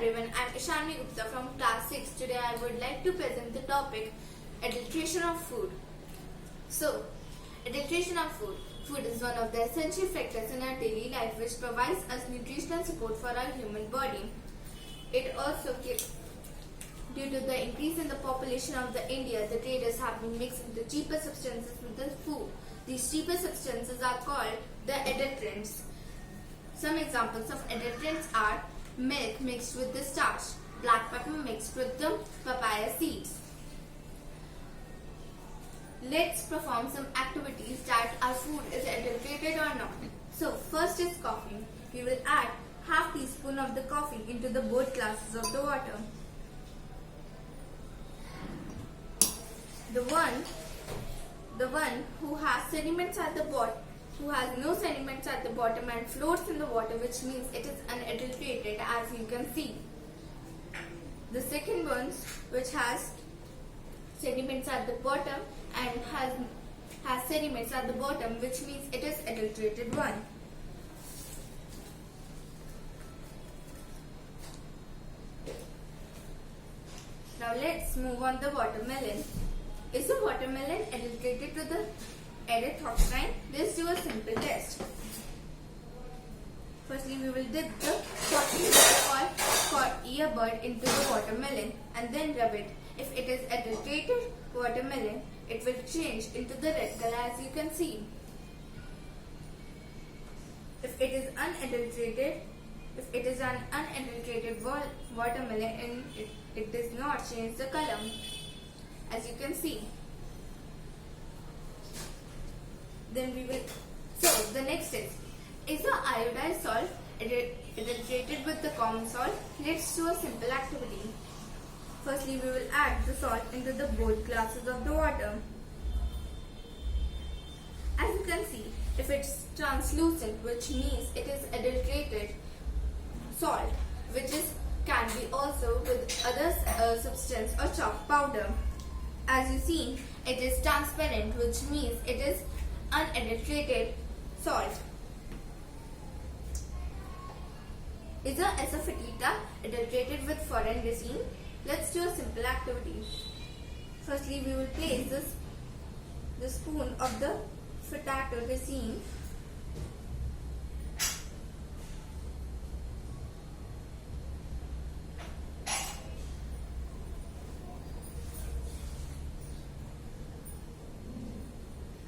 everyone, I am Ishani Gupta from class 6. Today I would like to present the topic adulteration of food. So, adulteration of food. Food is one of the essential factors in our daily life which provides us nutritional support for our human body. It also due to the increase in the population of the India, the traders have been mixing the cheaper substances with the food. These cheaper substances are called the adulterants. Some examples of adulterants are milk mixed with the starch, black pepper mixed with the papaya seeds. Let's perform some activities that our food is adulterated or not. So first is coffee. We will add half teaspoon of the coffee into the both glasses of the water. The one who has sediments at the bottom, who has no sediments at the bottom and floats in the water, which means it is unadulterated, as you can see. The second ones which has sediments at the bottom and has sediments at the bottom, which means it is adulterated one. Now let's move on the watermelon. Is the watermelon adulterated to the adulterant? Let's do a simple test. Firstly, we will dip the cotton or earbud into the watermelon and then rub it. If it is adulterated watermelon, it will change into the red color, as you can see. If it is an unadulterated watermelon, it does not change the color, as you can see. Then we will. So the next is the iodized salt adulterated with the common salt? Let's do a simple activity. Firstly, we will add the salt into the both glasses of the water. As you can see, if it's translucent, which means it is adulterated salt, which can be also with other substance or chalk powder. As you see, it is transparent, which means it is unadulterated salt. Is the asafoetida adulterated with foreign resin? Let's do a simple activity. Firstly, we will place the spoon of the potato resin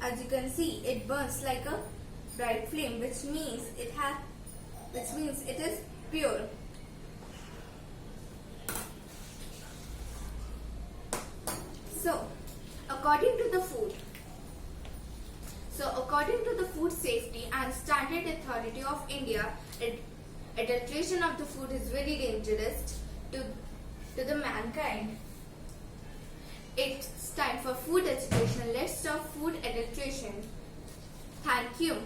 as you can see, it burns like a bright flame, which means it is pure. So, according to the Food Safety and Standard Authority of India, adulteration of the food is very dangerous to the mankind. It's time for food education. Let's stop food adulteration. Thank you.